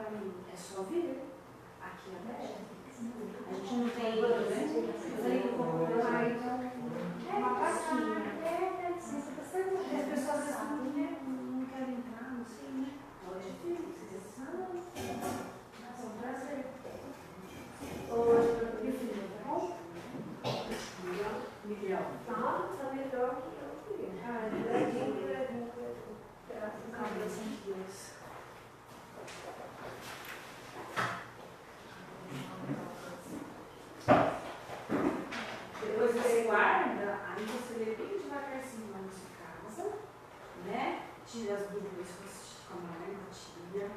É só vir. Aqui é aberto. A gente não tem, né? Eu falei que eu vou comprar uma plaquinha. As pessoas às vezes não querem entrar, não sei, né? Pode vir, vocês sabem. É um prazer. Hoje, meu filho, tá bom? Miguel. Tá melhor que eu queria. Ah, é grandinho. Graças a Deus. Depois você guarda, aí você lê bem devagarzinho lá na sua casa, né? Tira as dúvidas com a mãe, tira. O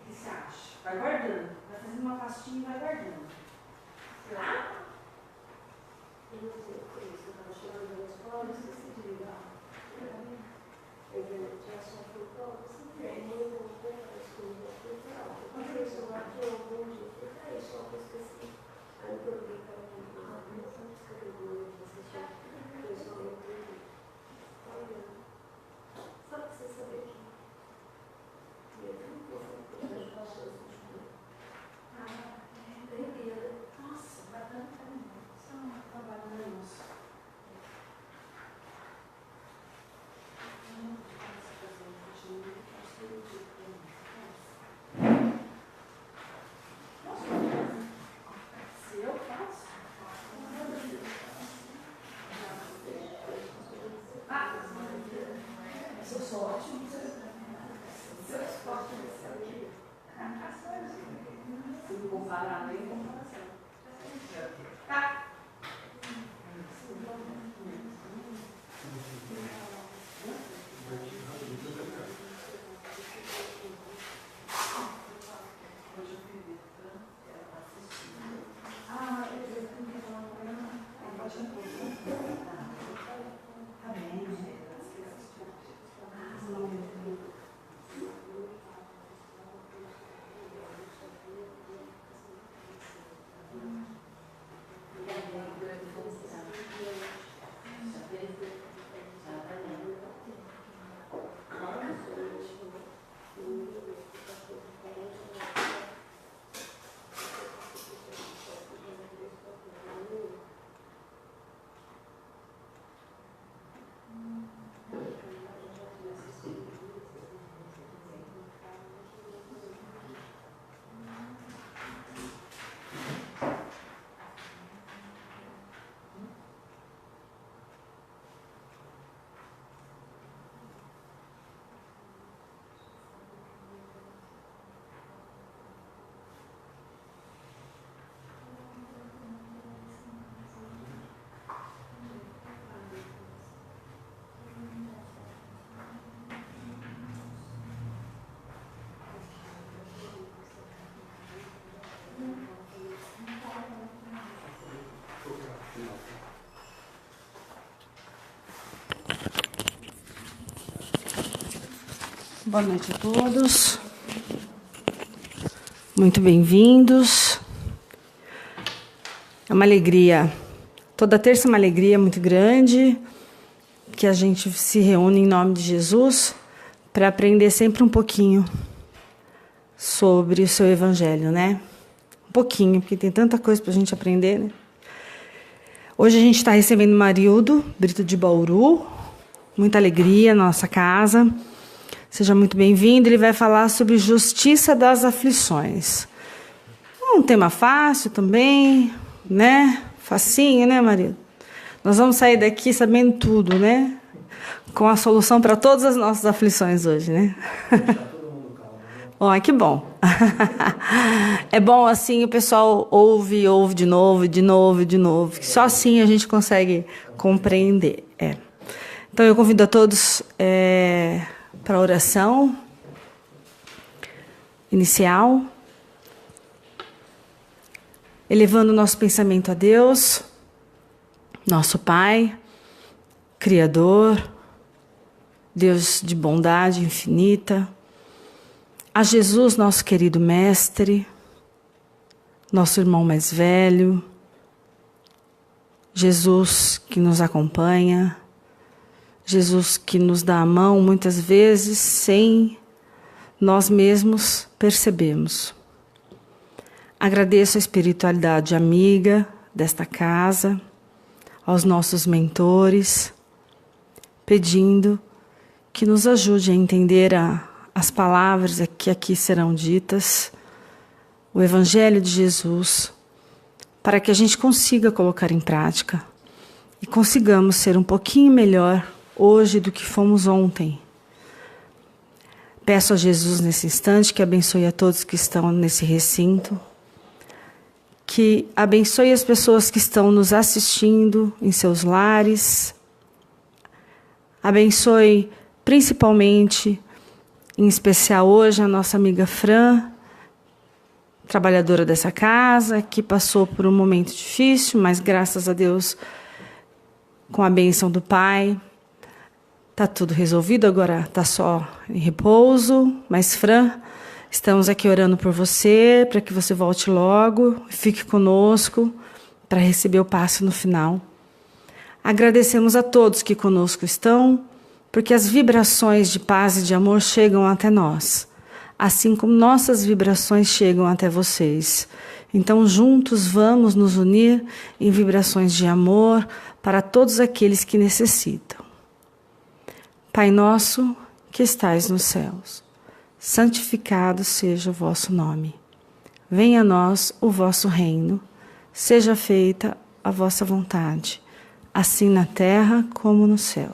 que você acha? Vai guardando. Vai fazendo uma pastinha e vai guardando. Tá? Eu não sei o que é isso. Eu estava chegando da escola, eu esqueci de ligar. Eu já só fui pronto, assim, eu não vou para a escola. Eu falei, se eu bato algum dia, eu falei, só que eu esqueci. Aí eu perguntei para ela, não sabe escrever, você já fez só eu entendi. Olha, só para você saber que eu não vou fazer as pessoas nossa, vai dando também. Só trabalhando nosso. Se eu faço, eu sou ótimo. Se eu posso aqui, se não comparar, nem comparação. Tá. Boa noite a todos. Muito bem-vindos. É uma alegria. Toda terça é uma alegria muito grande que a gente se reúne em nome de Jesus para aprender sempre um pouquinho sobre o seu evangelho, né? Um pouquinho, porque tem tanta coisa para a gente aprender, né? Hoje a gente está recebendo Marildo Brito de Bauru. Muita alegria na nossa casa. Seja muito bem-vindo. Ele vai falar sobre justiça das aflições. Um tema fácil também, né? Facinho, né, Marildo? Nós vamos sair daqui sabendo tudo, né? Com a solução para todas as nossas aflições hoje, né? Ó, que bom. É bom assim, o pessoal ouve de novo, de novo, de novo. Só assim a gente consegue compreender. Então eu convido a todos para a oração inicial, elevando o nosso pensamento a Deus, nosso Pai, Criador, Deus de bondade infinita, a Jesus, nosso querido Mestre, nosso irmão mais velho, Jesus que nos acompanha, Jesus que nos dá a mão muitas vezes sem nós mesmos percebemos. Agradeço a espiritualidade amiga desta casa, aos nossos mentores, pedindo que nos ajude a entender as palavras que aqui serão ditas, o Evangelho de Jesus, para que a gente consiga colocar em prática e consigamos ser um pouquinho melhor hoje do que fomos ontem. Peço a Jesus nesse instante que abençoe a todos que estão nesse recinto, que abençoe as pessoas que estão nos assistindo em seus lares, abençoe principalmente, em especial hoje, a nossa amiga Fran, trabalhadora dessa casa, que passou por um momento difícil, mas graças a Deus, com a bênção do Pai, está tudo resolvido, agora está só em repouso. Mas Fran, estamos aqui orando por você, para que você volte logo, fique conosco, para receber o passe no final. Agradecemos a todos que conosco estão, porque as vibrações de paz e de amor chegam até nós, assim como nossas vibrações chegam até vocês. Então, juntos vamos nos unir em vibrações de amor para todos aqueles que necessitam. Pai nosso, que estais nos céus, santificado seja o vosso nome. Venha a nós o vosso reino, seja feita a vossa vontade, assim na terra como no céu.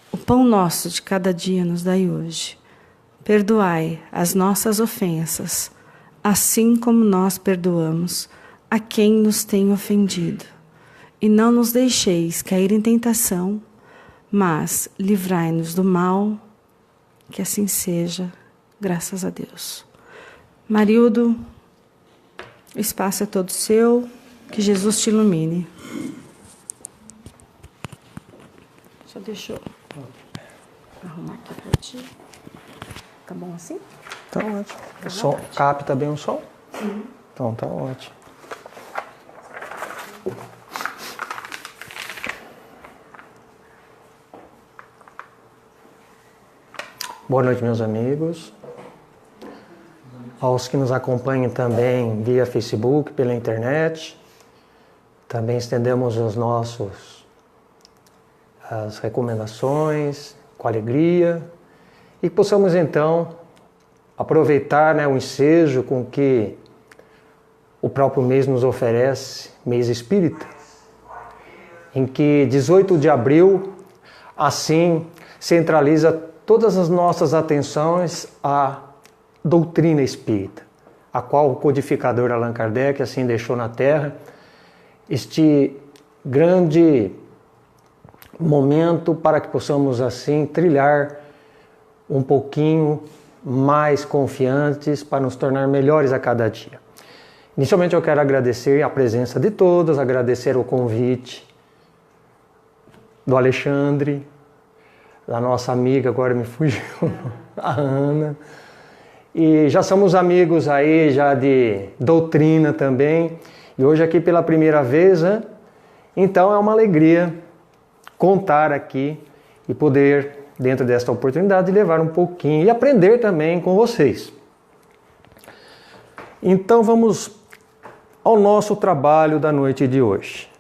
O pão nosso de cada dia nos dai hoje. Perdoai as nossas ofensas, assim como nós perdoamos a quem nos tem ofendido. E não nos deixeis cair em tentação, mas livrai-nos do mal, que assim seja, graças a Deus. Marildo, o espaço é todo seu, que Jesus te ilumine. Só deixa eu arrumar aqui para ti. Tá bom assim? Tá ótimo. O som, capta bem o som? Sim. Então tá ótimo. Boa noite, meus amigos. Aos que nos acompanham também via Facebook, pela internet. Também estendemos as recomendações com alegria e possamos então aproveitar, o ensejo com que o próprio mês nos oferece, mês espírita, em que 18 de abril, assim, centraliza todas as nossas atenções à doutrina espírita, a qual o codificador Allan Kardec assim deixou na Terra, este grande momento para que possamos assim trilhar um pouquinho mais confiantes para nos tornar melhores a cada dia. Inicialmente eu quero agradecer a presença de todos, agradecer o convite do Alexandre, da nossa amiga, agora me fugiu, a Ana. E já somos amigos aí, já de doutrina também. E hoje aqui pela primeira vez, né? Então é uma alegria contar aqui e poder, dentro desta oportunidade, levar um pouquinho e aprender também com vocês. Então vamos ao nosso trabalho da noite de hoje.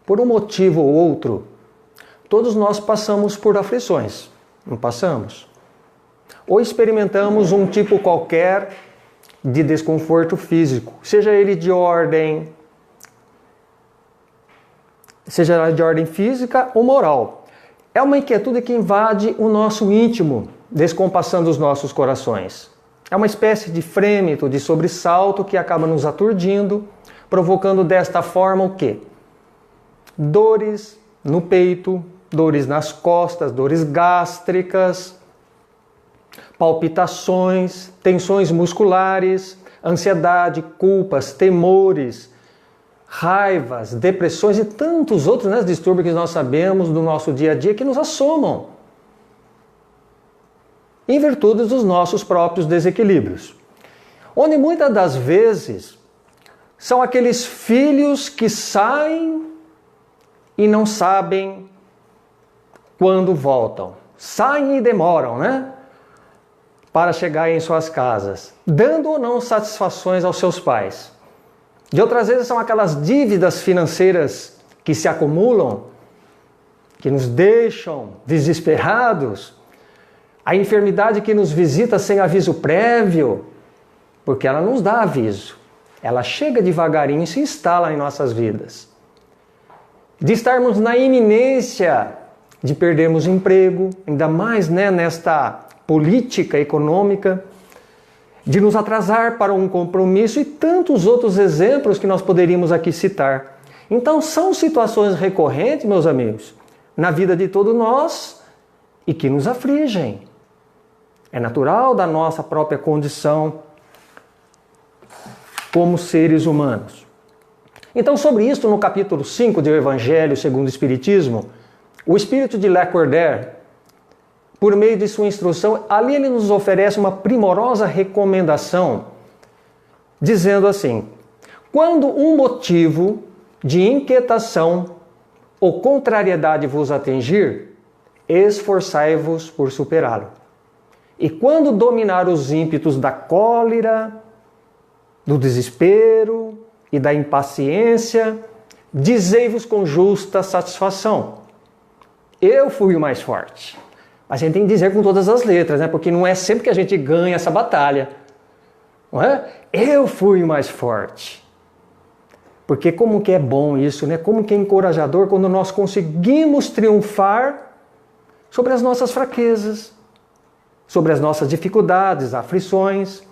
Por um motivo ou outro, todos nós passamos por aflições, não passamos? Ou experimentamos um tipo qualquer de desconforto físico, seja ele de ordem física ou moral. É uma inquietude que invade o nosso íntimo, descompassando os nossos corações. É uma espécie de frêmito, de sobressalto que acaba nos aturdindo, provocando desta forma o quê? Dores no peito, dores nas costas, dores gástricas, palpitações, tensões musculares, ansiedade, culpas, temores, raivas, depressões e tantos outros distúrbios que nós sabemos do nosso dia a dia que nos assomam em virtude dos nossos próprios desequilíbrios. Onde muitas das vezes são aqueles filhos que saem e não sabem quando voltam. saem e demoram, né? Para chegar em suas casas, dando ou não satisfações aos seus pais. De outras vezes são aquelas dívidas financeiras que se acumulam, que nos deixam desesperados, a enfermidade que nos visita sem aviso prévio, porque ela nos dá aviso, ela chega devagarinho e se instala em nossas vidas. De estarmos na iminência de perdermos emprego, ainda mais nesta política econômica, de nos atrasar para um compromisso e tantos outros exemplos que nós poderíamos aqui citar. Então são situações recorrentes, meus amigos, na vida de todos nós e que nos afligem. É natural da nossa própria condição como seres humanos. Então, sobre isso, no capítulo 5 do Evangelho segundo o Espiritismo, o espírito de Lacordaire, por meio de sua instrução, ali ele nos oferece uma primorosa recomendação, dizendo assim: quando um motivo de inquietação ou contrariedade vos atingir, esforçai-vos por superá-lo. E quando dominar os ímpetos da cólera, do desespero e da impaciência, dizei-vos com justa satisfação: eu fui o mais forte. A gente tem que dizer com todas as letras, né? Porque não é sempre que a gente ganha essa batalha. Não é? Eu fui o mais forte. Porque como que é bom isso, né? Como que é encorajador quando nós conseguimos triunfar sobre as nossas fraquezas, sobre as nossas dificuldades, aflições,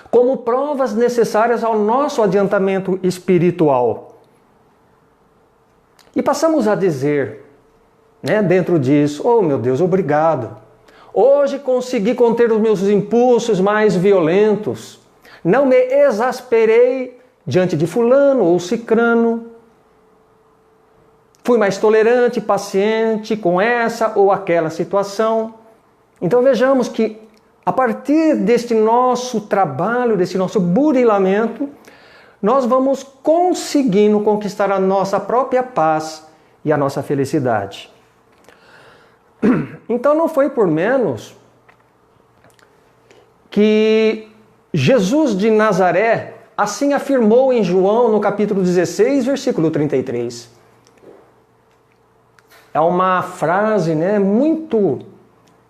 como provas necessárias ao nosso adiantamento espiritual. E passamos a dizer, dentro disso: oh meu Deus, obrigado. Hoje consegui conter os meus impulsos mais violentos. Não me exasperei diante de fulano ou cicrano. Fui mais tolerante, paciente com essa ou aquela situação. Então vejamos que a partir deste nosso trabalho, desse nosso burilamento, nós vamos conseguindo conquistar a nossa própria paz e a nossa felicidade. Então não foi por menos que Jesus de Nazaré assim afirmou em João no capítulo 16, versículo 33. É uma frase muito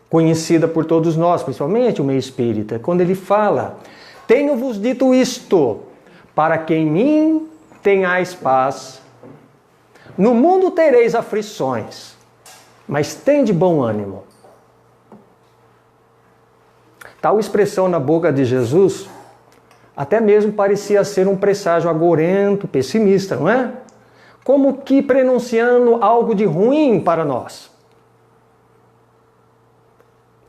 conhecida por todos nós, principalmente o meio espírita, quando ele fala: tenho-vos dito isto, para que em mim tenhais paz. No mundo tereis aflições, mas tende bom ânimo. Tal expressão na boca de Jesus até mesmo parecia ser um presságio agorento, pessimista, não é? Como que prenunciando algo de ruim para nós.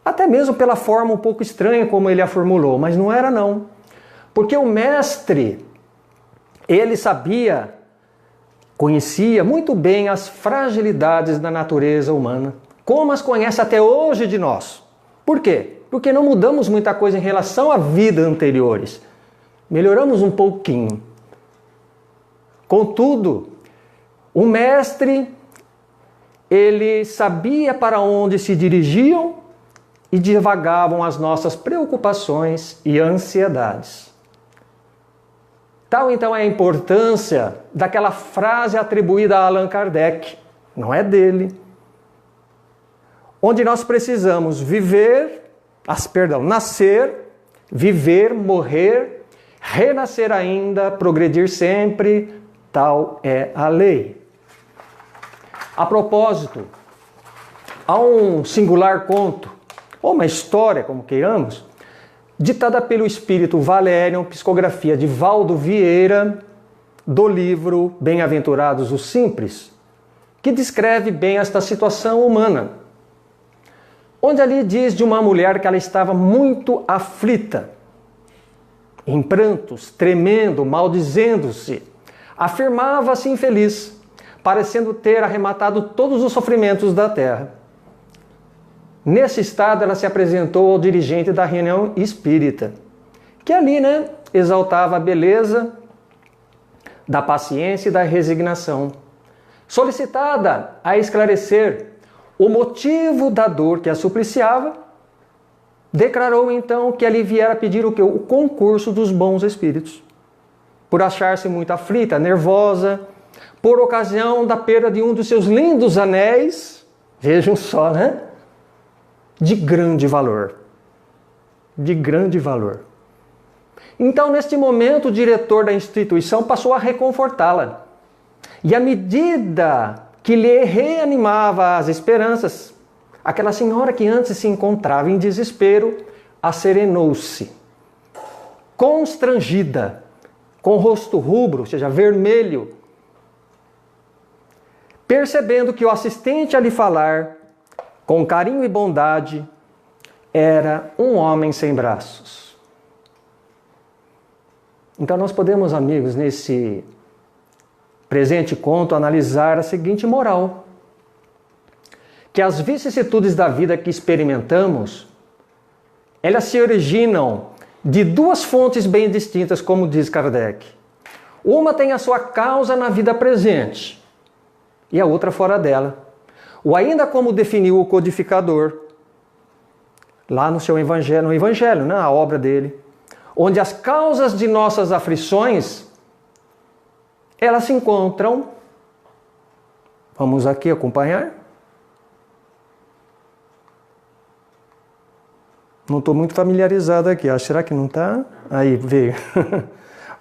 Até mesmo pela forma um pouco estranha como ele a formulou, mas não era não. Porque o mestre, ele sabia, conhecia muito bem as fragilidades da natureza humana, como as conhece até hoje de nós. Por quê? Porque não mudamos muita coisa em relação à vida anteriores. Melhoramos um pouquinho. Contudo, o mestre, ele sabia para onde se dirigiam e divagavam as nossas preocupações e ansiedades. Tal então é a importância daquela frase atribuída a Allan Kardec, não é dele, onde nós precisamos nascer, viver, morrer, renascer ainda, progredir sempre, tal é a lei. A propósito, há um singular conto, ou uma história, como queiramos, ditada pelo espírito Valérian, psicografia de Valdo Vieira, do livro Bem-aventurados os Simples, que descreve bem esta situação humana, onde ali diz de uma mulher que ela estava muito aflita, em prantos, tremendo, maldizendo-se, afirmava-se infeliz, parecendo ter arrematado todos os sofrimentos da terra. Nesse estado, ela se apresentou ao dirigente da reunião espírita, que ali, exaltava a beleza da paciência e da resignação, solicitada a esclarecer o motivo da dor que a supliciava, declarou então que ali viera pedir o quê? O concurso dos bons espíritos. Por achar-se muito aflita, nervosa, por ocasião da perda de um dos seus lindos anéis, vejam só, né? De grande valor. De grande valor. Então, neste momento, o diretor da instituição passou a reconfortá-la. E à medida que lhe reanimava as esperanças, aquela senhora que antes se encontrava em desespero, acerenou-se. Constrangida, com o rosto rubro, ou seja, vermelho, percebendo que o assistente a lhe falar, com carinho e bondade, era um homem sem braços. Então nós podemos, amigos, nesse presente conto, analisar a seguinte moral: que as vicissitudes da vida que experimentamos, elas se originam de duas fontes bem distintas, como diz Kardec. Uma tem a sua causa na vida presente e a outra fora dela. Ou ainda como definiu o codificador, lá no seu Evangelho, né, a obra dele, onde as causas de nossas aflições, elas se encontram, vamos aqui acompanhar. Não estou muito familiarizado aqui, será que não está? Aí, veio.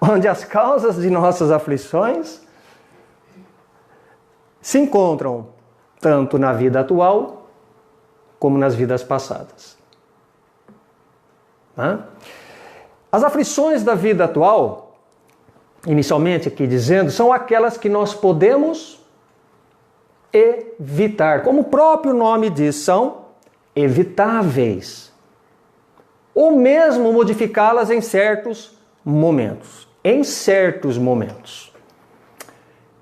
Onde as causas de nossas aflições se encontram tanto na vida atual como nas vidas passadas. As aflições da vida atual, inicialmente aqui dizendo, são aquelas que nós podemos evitar. Como o próprio nome diz, são evitáveis. Ou mesmo modificá-las em certos momentos. Em certos momentos.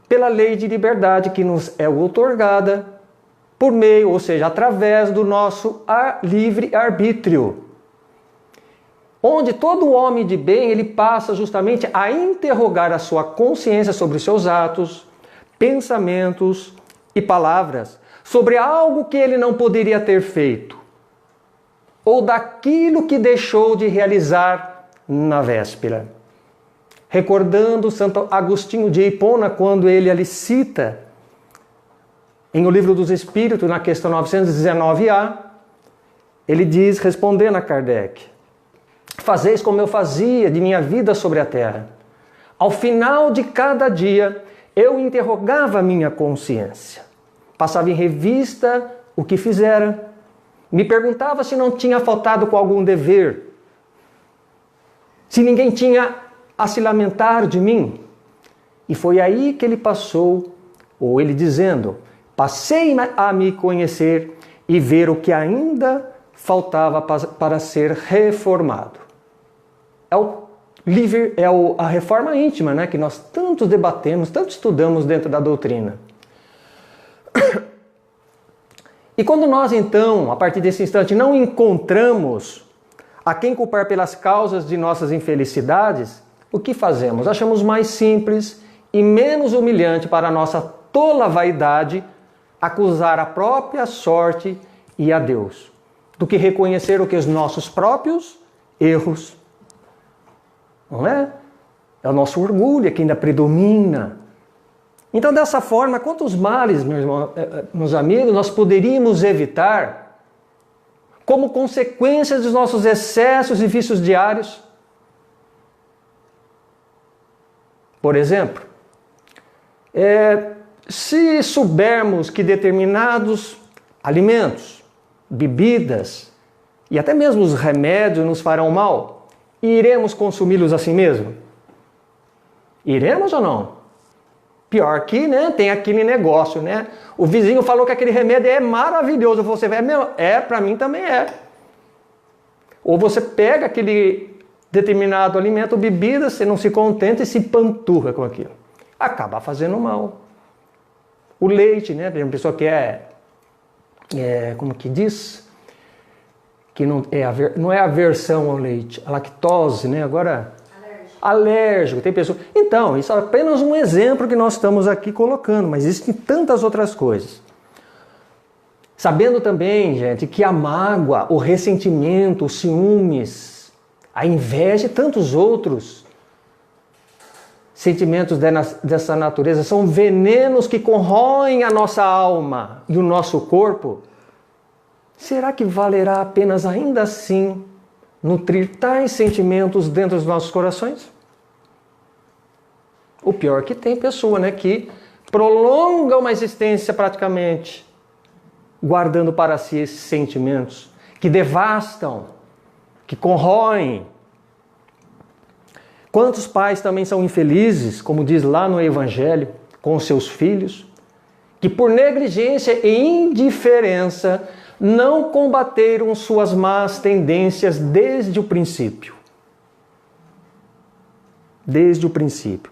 Pela lei de liberdade que nos é outorgada por meio, ou seja, através do nosso livre arbítrio. Onde todo homem de bem, ele passa justamente a interrogar a sua consciência sobre os seus atos, pensamentos e palavras, sobre algo que ele não poderia ter feito, ou daquilo que deixou de realizar na véspera. Recordando Santo Agostinho de Hipona, quando ele ali cita, em O Livro dos Espíritos, na questão 919a, ele diz, respondendo a Kardec: fazeis como eu fazia de minha vida sobre a terra. Ao final de cada dia, eu interrogava a minha consciência. Passava em revista o que fizera. Me perguntava se não tinha faltado com algum dever. Se ninguém tinha a se lamentar de mim. E foi aí que ele passou, ou ele dizendo, passei a me conhecer e ver o que ainda faltava para ser reformado. A reforma íntima, né, que nós tanto debatemos, tanto estudamos dentro da doutrina. E quando nós, então, a partir desse instante, não encontramos a quem culpar pelas causas de nossas infelicidades, o que fazemos? Achamos mais simples e menos humilhante para a nossa tola vaidade acusar a própria sorte e a Deus, do que reconhecer o que os nossos próprios erros. Não é? É o nosso orgulho que ainda predomina. Então, dessa forma, quantos males, meus amigos, nós poderíamos evitar como consequência dos nossos excessos e vícios diários? Por exemplo, se soubermos que determinados alimentos, bebidas e até mesmo os remédios nos farão mal, iremos consumi-los assim mesmo? Iremos ou não? Pior que, né, tem aquele negócio, né? O vizinho falou que aquele remédio é maravilhoso. Você vai, para mim também é. Ou você pega aquele determinado alimento ou bebida, você não se contenta e se panturra com aquilo. Acaba fazendo mal. O leite, né? Tem uma pessoa que como que diz? Que não é aversão ao leite, a lactose, né? Agora, alérgico. Tem pessoa. Então, isso é apenas um exemplo que nós estamos aqui colocando, mas existem tantas outras coisas. Sabendo também, gente, que a mágoa, o ressentimento, os ciúmes, a inveja e tantos outros sentimentos dessa natureza são venenos que corroem a nossa alma e o nosso corpo. Será que valerá apenas ainda assim nutrir tais sentimentos dentro dos nossos corações? O pior é que tem pessoa, né, que prolonga uma existência praticamente guardando para si esses sentimentos que devastam, que corroem. Quantos pais também são infelizes, como diz lá no Evangelho, com seus filhos, que por negligência e indiferença não combateram suas más tendências desde o princípio. Desde o princípio.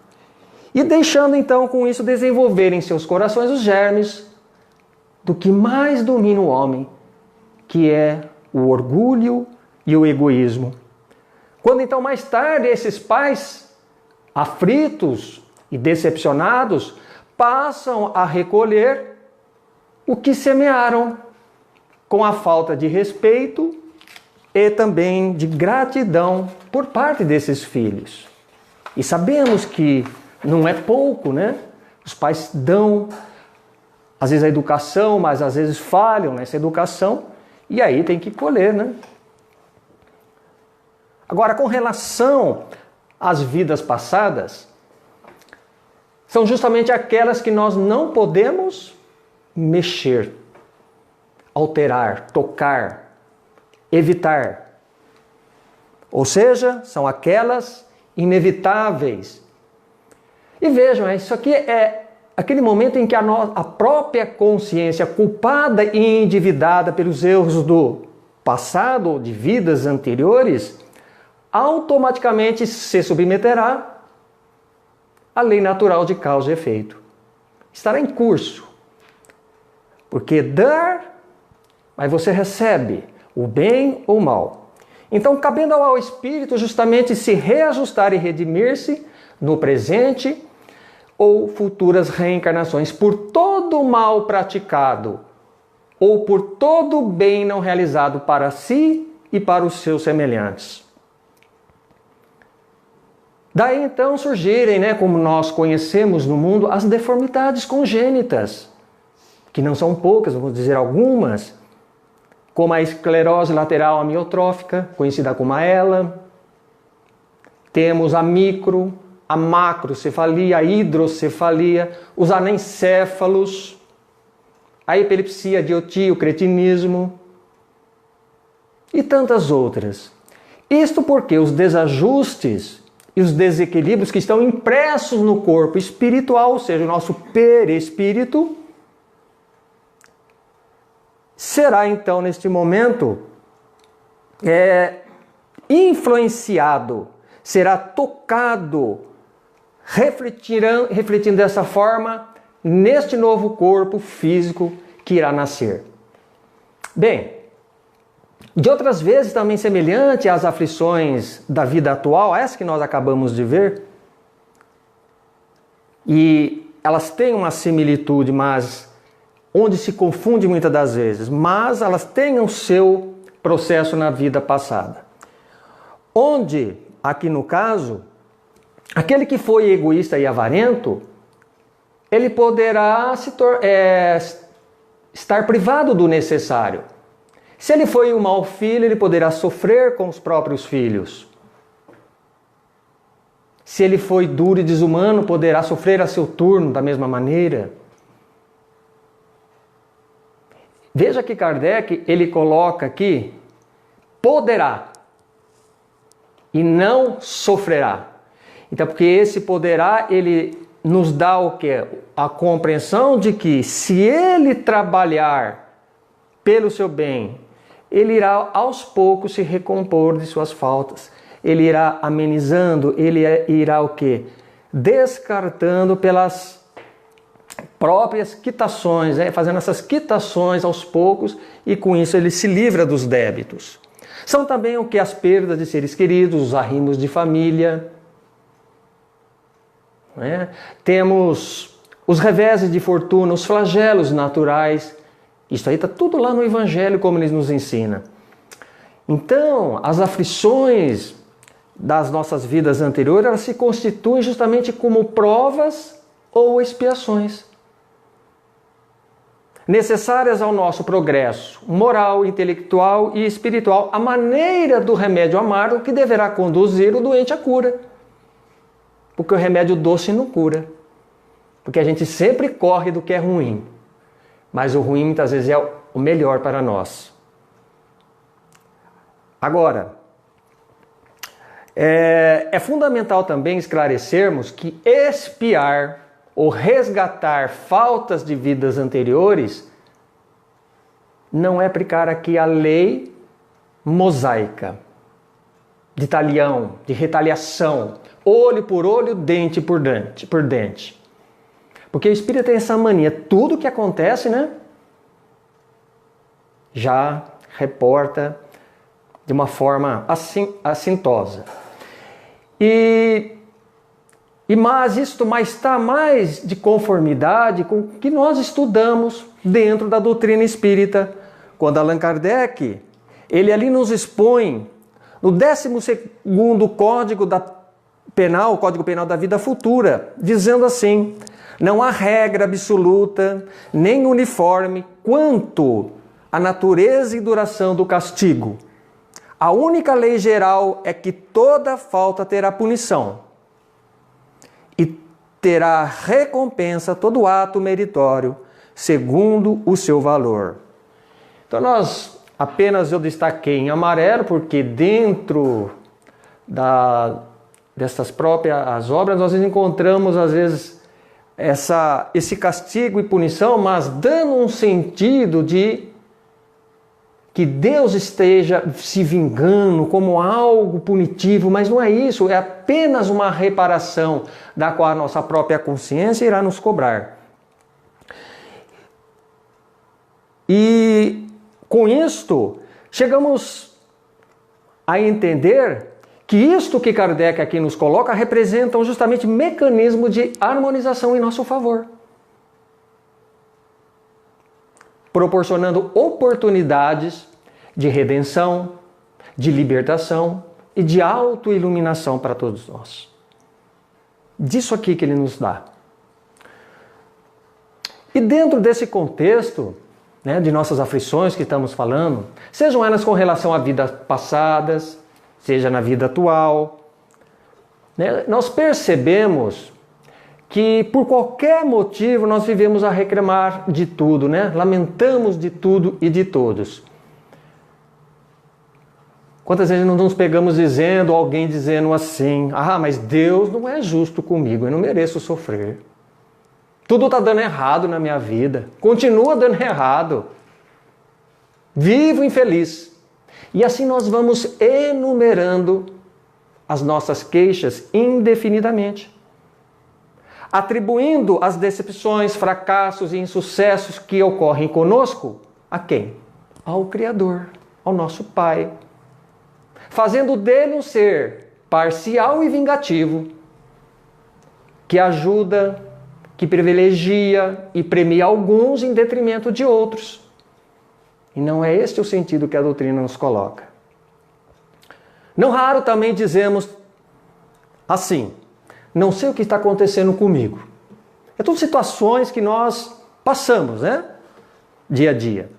E deixando então com isso desenvolver em seus corações os germes do que mais domina o homem, que é o orgulho e o egoísmo. Quando então mais tarde esses pais, aflitos e decepcionados, passam a recolher o que semearam com a falta de respeito e também de gratidão por parte desses filhos. E sabemos que não é pouco, né? Os pais dão, às vezes, a educação, mas às vezes falham nessa educação, e aí tem que colher, né? Agora, com relação às vidas passadas, são justamente aquelas que nós não podemos mexer, alterar, tocar, evitar. Ou seja, são aquelas inevitáveis. E vejam, isso aqui é aquele momento em que a própria consciência culpada e endividada pelos erros do passado ou de vidas anteriores automaticamente se submeterá à lei natural de causa e efeito. Estará em curso. Porque dar, mas você recebe o bem ou o mal. Então, cabendo ao espírito justamente se reajustar e redimir-se no presente ou futuras reencarnações por todo o mal praticado ou por todo o bem não realizado para si e para os seus semelhantes. Daí então surgirem, né, como nós conhecemos no mundo, as deformidades congênitas, que não são poucas, vamos dizer algumas, como a esclerose lateral amiotrófica, conhecida como a ELA. Temos a micro, a macrocefalia, a hidrocefalia, os anencéfalos, a epilepsia, a idiotia, o cretinismo e tantas outras. Isto porque os desajustes e os desequilíbrios que estão impressos no corpo espiritual, ou seja, o nosso perispírito, será então neste momento influenciado, será tocado, refletindo dessa forma neste novo corpo físico que irá nascer. Bem, de outras vezes também semelhante às aflições da vida atual, essas que nós acabamos de ver, e elas têm uma similitude, mas onde se confunde muitas das vezes, mas elas têm o seu processo na vida passada. Onde, aqui no caso, aquele que foi egoísta e avarento, ele poderá estar privado do necessário. Se ele foi um mau filho, ele poderá sofrer com os próprios filhos. Se ele foi duro e desumano, poderá sofrer a seu turno da mesma maneira. Veja que Kardec, ele coloca aqui, poderá e não sofrerá. Então, porque esse poderá, ele nos dá o quê? A compreensão de que se ele trabalhar pelo seu bem, ele irá aos poucos se recompor de suas faltas. Ele irá amenizando, ele irá o quê? Descartando pelas próprias quitações, fazendo essas quitações aos poucos, e com isso ele se livra dos débitos. São também o que? As perdas de seres queridos, os arrimos de família. Temos os reveses de fortuna, os flagelos naturais, Isso aí está tudo lá no Evangelho, como ele nos ensina. Então, as aflições das nossas vidas anteriores, elas se constituem justamente como provas ou expiações necessárias ao nosso progresso moral, intelectual e espiritual, a maneira do remédio amargo que deverá conduzir o doente à cura. Porque o remédio doce não cura. Porque a gente sempre corre do que é ruim. Mas o ruim muitas vezes é o melhor para nós. Agora, é fundamental também esclarecermos que expiar ou resgatar faltas de vidas anteriores não é aplicar aqui a lei mosaica, de talião, de retaliação, olho por olho, dente por dente. Porque o espírito tem essa mania, tudo que acontece, né, já reporta de uma forma assintosa. Mas isto está mais de conformidade com o que nós estudamos dentro da doutrina espírita. Quando Allan Kardec, ele ali nos expõe no 12º Código Penal, o Código Penal da Vida Futura, dizendo assim: não há regra absoluta, nem uniforme quanto à natureza e duração do castigo. A única lei geral é que toda falta terá punição e terá recompensa todo ato meritório, segundo o seu valor. Então eu destaquei em amarelo, porque dentro dessas próprias obras nós encontramos às vezes esse castigo e punição, mas dando um sentido de que Deus esteja se vingando como algo punitivo, mas não é isso, é apenas uma reparação da qual a nossa própria consciência irá nos cobrar. E com isto, chegamos a entender que isto que Kardec aqui nos coloca representam justamente mecanismo de harmonização em nosso favor, proporcionando oportunidades de redenção, de libertação e de autoiluminação para todos nós. Disso aqui que ele nos dá. E dentro desse contexto, né, de nossas aflições que estamos falando, sejam elas com relação a vidas passadas, seja na vida atual, né, nós percebemos que por qualquer motivo nós vivemos a reclamar de tudo, né? Lamentamos de tudo e de todos. Quantas vezes não nos pegamos dizendo, alguém dizendo assim: ah, mas Deus não é justo comigo, eu não mereço sofrer. Tudo está dando errado na minha vida, continua dando errado. Vivo infeliz. E assim nós vamos enumerando as nossas queixas indefinidamente, atribuindo as decepções, fracassos e insucessos que ocorrem conosco a quem? Ao Criador, ao nosso Pai, fazendo dele um ser parcial e vingativo, que ajuda, que privilegia e premia alguns em detrimento de outros. E não é este o sentido que a doutrina nos coloca. Não raro também dizemos assim: não sei o que está acontecendo comigo. É tudo situações que nós passamos, né? Dia a dia.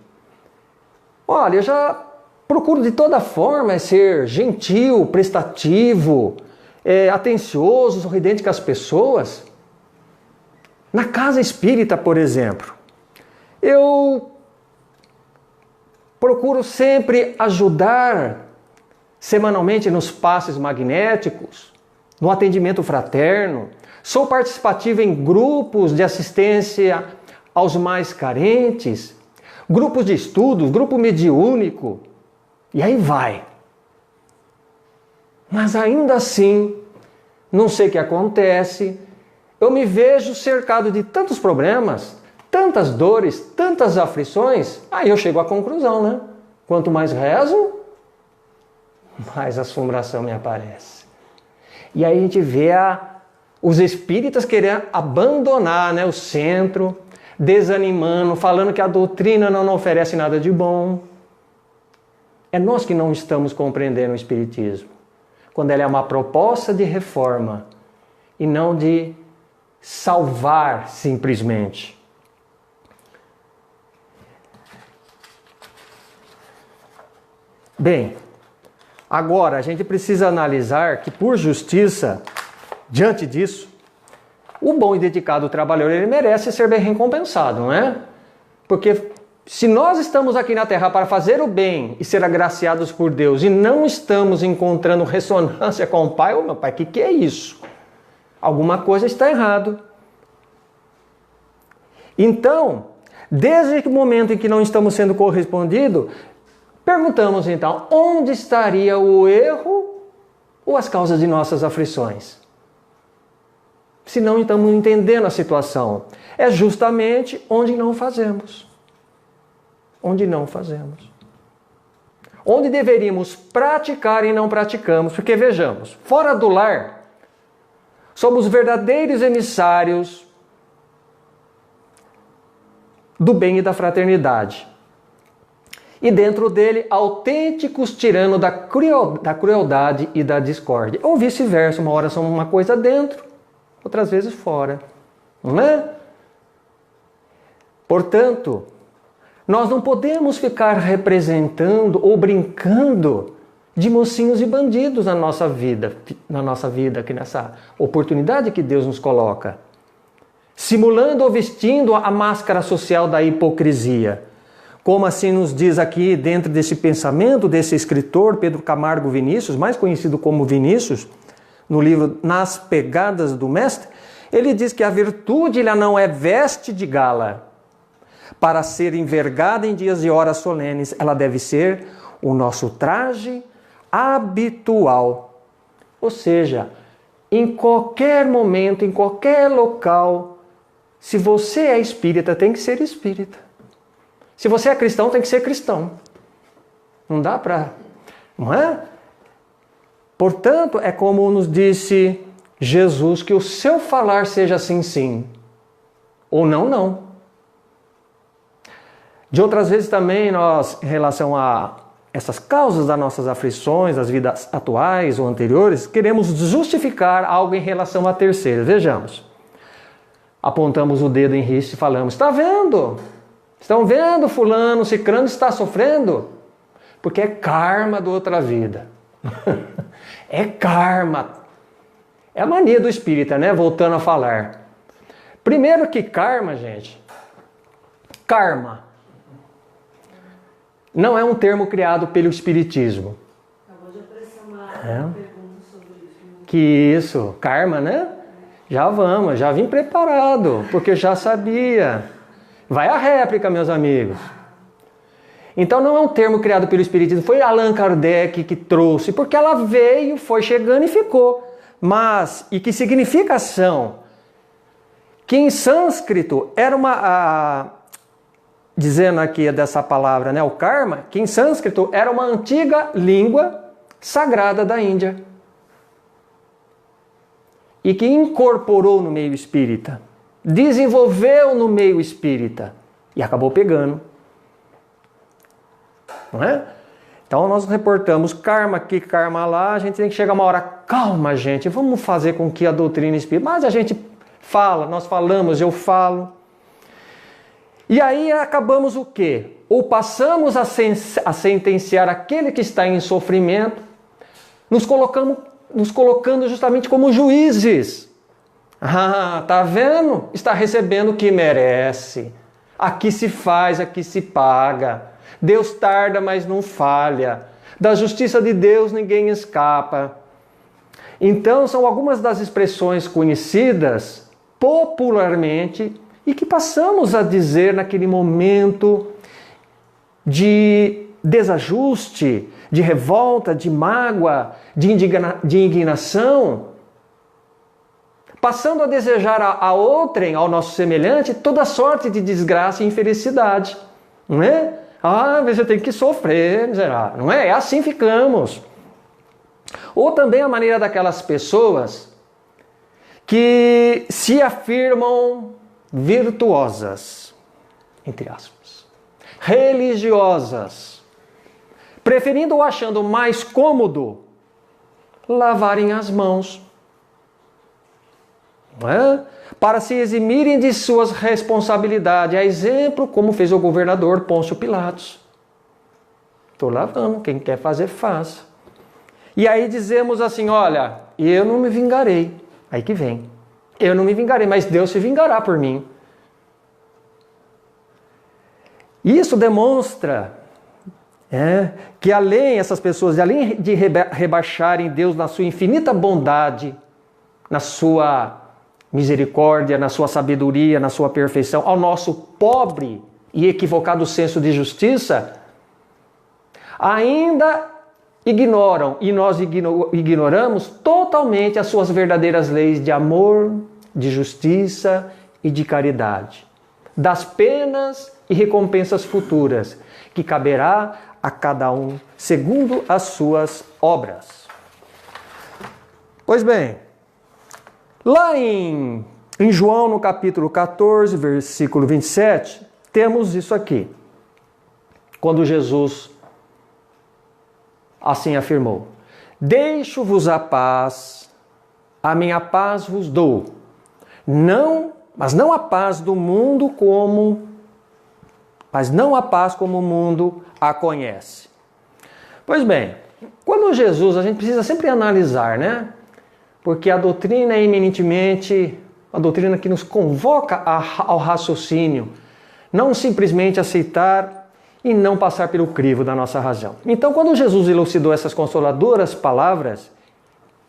Olha, eu já procuro de toda forma ser gentil, prestativo, atencioso, sorridente com as pessoas. Na casa espírita, por exemplo, eu procuro sempre ajudar semanalmente nos passes magnéticos, no atendimento fraterno. Sou participativo em grupos de assistência aos mais carentes, grupos de estudos, grupo mediúnico, e aí vai. Mas ainda assim, não sei o que acontece, eu me vejo cercado de tantos problemas, tantas dores, tantas aflições, aí eu chego à conclusão, né? Quanto mais rezo, mais assombração me aparece. E aí a gente vê os espíritas querendo abandonar, né, o centro, desanimando, falando que a doutrina não oferece nada de bom. É nós que não estamos compreendendo o Espiritismo, quando ela é uma proposta de reforma e não de salvar simplesmente. Bem, agora a gente precisa analisar que, por justiça, diante disso, o bom e dedicado trabalhador, ele merece ser bem recompensado, não é? Porque se nós estamos aqui na Terra para fazer o bem e ser agraciados por Deus e não estamos encontrando ressonância com o Pai, meu Pai, o que é isso? Alguma coisa está errado. Então, desde o momento em que não estamos sendo correspondidos, perguntamos então, onde estaria o erro ou as causas de nossas aflições? Se não estamos entendendo a situação, é justamente onde não fazemos. Onde não fazemos. Onde deveríamos praticar e não praticamos. Porque vejamos, fora do lar, somos verdadeiros emissários do bem e da fraternidade. E dentro dele, autênticos tiranos da crueldade e da discórdia. Ou vice-versa, uma hora somos uma coisa dentro, outras vezes fora. Não é? Portanto, nós não podemos ficar representando ou brincando de mocinhos e bandidos na nossa vida aqui nessa oportunidade que Deus nos coloca. Simulando ou vestindo a máscara social da hipocrisia. Como assim nos diz aqui, dentro desse pensamento desse escritor, Pedro Camargo Vinícius, mais conhecido como Vinícius, no livro Nas Pegadas do Mestre, ele diz que a virtude ela não é veste de gala para ser envergada em dias e horas solenes, ela deve ser o nosso traje habitual. Ou seja, em qualquer momento, em qualquer local, se você é espírita, tem que ser espírita. Se você é cristão, tem que ser cristão. Não dá para... Não é? Portanto, é como nos disse Jesus, que o seu falar seja sim, sim, ou não, não. De outras vezes também nós, em relação a essas causas das nossas aflições, das vidas atuais ou anteriores, queremos justificar algo em relação a terceiros. Vejamos. Apontamos o dedo em risco e falamos, está vendo? Estão vendo fulano, cicrano está sofrendo? Porque é karma da outra vida. É karma. É a mania do espírita, né? Voltando a falar. Primeiro que karma, gente. Karma não é um termo criado pelo espiritismo. Acabou de aparecer uma pergunta sobre isso. Que isso, karma, né? Já vim preparado, porque já sabia. Vai a réplica, meus amigos. Então não é um termo criado pelo espiritismo, foi Allan Kardec que trouxe, porque ela veio, foi chegando e ficou. Mas, e que significa ação? Que em sânscrito era uma... dizendo aqui dessa palavra, né, o karma, que em sânscrito era uma antiga língua sagrada da Índia. E que incorporou no meio espírita, desenvolveu no meio espírita e acabou pegando. Não é? Então nós reportamos karma aqui, karma lá, a gente tem que chegar uma hora, calma gente, vamos fazer com que a doutrina espírita, mas a gente fala, nós falamos, eu falo. E aí acabamos o quê? Ou passamos a sentenciar aquele que está em sofrimento, nos colocando justamente como juízes. Ah, tá vendo? Está recebendo o que merece. Aqui se faz, aqui se paga. Deus tarda, mas não falha. Da justiça de Deus ninguém escapa. Então são algumas das expressões conhecidas popularmente e que passamos a dizer naquele momento de desajuste, de revolta, de mágoa, de indignação, passando a desejar a outrem, ao nosso semelhante, toda sorte de desgraça e infelicidade. Não é? Ah, você tem que sofrer, miserável. Não é? Assim ficamos. Ou também a maneira daquelas pessoas que se afirmam virtuosas. entre aspas, religiosas, preferindo ou achando mais cômodo lavarem as mãos, não é? Para se eximirem de suas responsabilidades, a exemplo como fez o governador Pôncio Pilatos. Estou lavando, quem quer fazer, faça. E aí dizemos assim, olha, eu não me vingarei. Aí que vem. Eu não me vingarei, mas Deus se vingará por mim. Isso demonstra que essas pessoas, além de rebaixarem Deus na sua infinita bondade, na sua misericórdia, na sua sabedoria, na sua perfeição, ao nosso pobre e equivocado senso de justiça, ainda ignoram, e nós ignoramos totalmente as suas verdadeiras leis de amor, de justiça e de caridade, das penas e recompensas futuras, que caberá a cada um segundo as suas obras. Pois bem, lá em João, no capítulo 14, versículo 27, temos isso aqui. Quando Jesus assim afirmou: deixo-vos a paz, a minha paz vos dou. Mas não a paz do mundo mas não a paz como o mundo a conhece. Pois bem, quando Jesus, a gente precisa sempre analisar, né? Porque a doutrina é eminentemente a doutrina que nos convoca ao raciocínio, não simplesmente aceitar e não passar pelo crivo da nossa razão. Então, quando Jesus elucidou essas consoladoras palavras,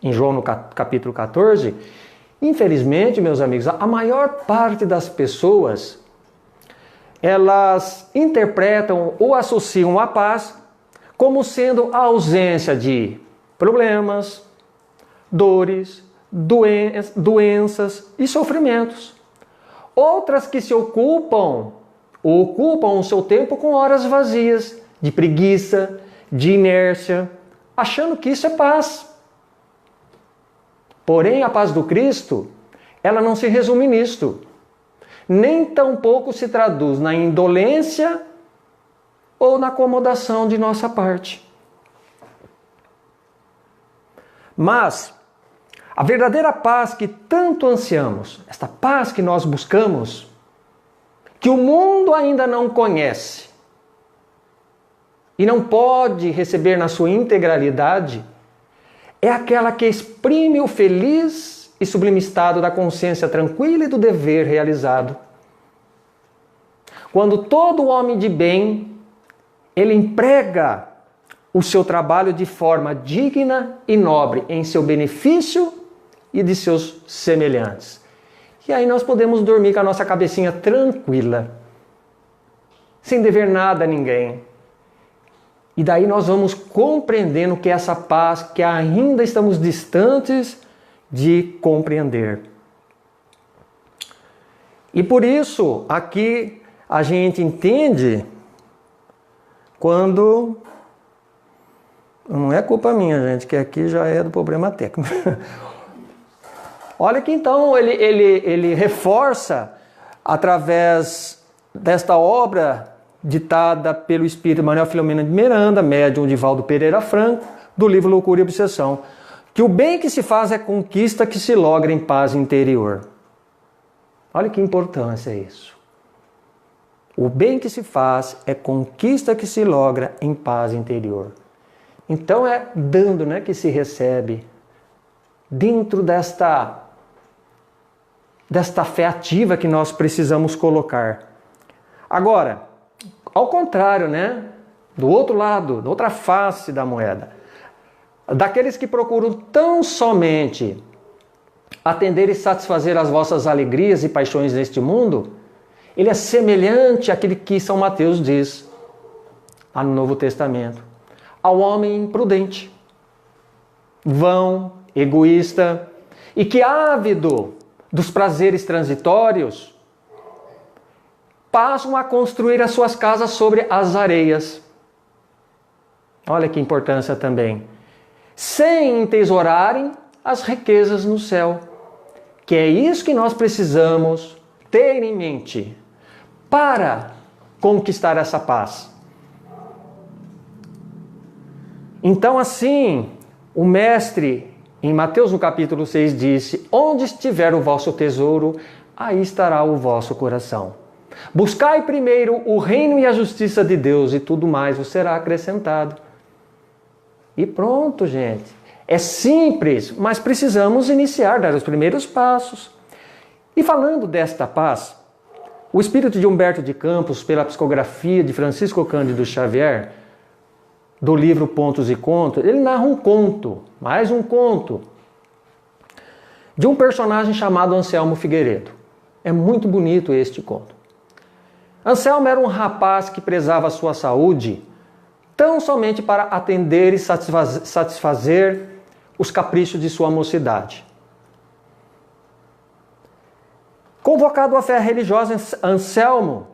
em João no capítulo 14, infelizmente, meus amigos, a maior parte das pessoas, elas interpretam ou associam a paz como sendo a ausência de problemas, dores, doenças e sofrimentos. Outras que se ocupam o seu tempo com horas vazias, de preguiça, de inércia, achando que isso é paz. Porém, a paz do Cristo, ela não se resume nisto. Nem tampouco se traduz na indolência ou na acomodação de nossa parte. Mas a verdadeira paz que tanto ansiamos, esta paz que nós buscamos, que o mundo ainda não conhece e não pode receber na sua integralidade, é aquela que exprime o feliz e sublime estado da consciência tranquila e do dever realizado. Quando todo homem de bem, ele emprega o seu trabalho de forma digna e nobre em seu benefício e de seus semelhantes. E aí nós podemos dormir com a nossa cabecinha tranquila, sem dever nada a ninguém. E daí nós vamos compreendendo que essa paz que ainda estamos distantes de compreender. E por isso, aqui a gente entende quando... Não é culpa minha, gente, que aqui já é do problema técnico. Olha que então ele reforça, através desta obra ditada pelo espírito Manuel Filomeno de Miranda, médium de Valdo Pereira Franco, do livro Loucura e Obsessão, que o bem que se faz é conquista que se logra em paz interior. Olha que importância isso. O bem que se faz é conquista que se logra em paz interior. Então é dando, né, que se recebe dentro desta fé ativa que nós precisamos colocar. Agora, ao contrário, né, do outro lado, da outra face da moeda, daqueles que procuram tão somente atender e satisfazer as vossas alegrias e paixões neste mundo, ele é semelhante àquele que São Mateus diz lá no Novo Testamento, ao homem imprudente, vão, egoísta, e que ávido dos prazeres transitórios, passam a construir as suas casas sobre as areias. Olha que importância também. Sem entesourarem as riquezas no céu. Que é isso que nós precisamos ter em mente para conquistar essa paz. Então, assim, o Mestre, em Mateus no capítulo 6, disse: onde estiver o vosso tesouro, aí estará o vosso coração. Buscai primeiro o reino e a justiça de Deus, e tudo mais vos será acrescentado. E pronto, gente. É simples, mas precisamos iniciar, dar os primeiros passos. E falando desta paz, o espírito de Humberto de Campos, pela psicografia de Francisco Cândido Xavier, do livro Pontos e Contos, ele narra um conto, mais um conto, de um personagem chamado Anselmo Figueiredo. É muito bonito este conto. Anselmo era um rapaz que prezava a sua saúde tão somente para atender e satisfazer os caprichos de sua mocidade. Convocado à fé religiosa, Anselmo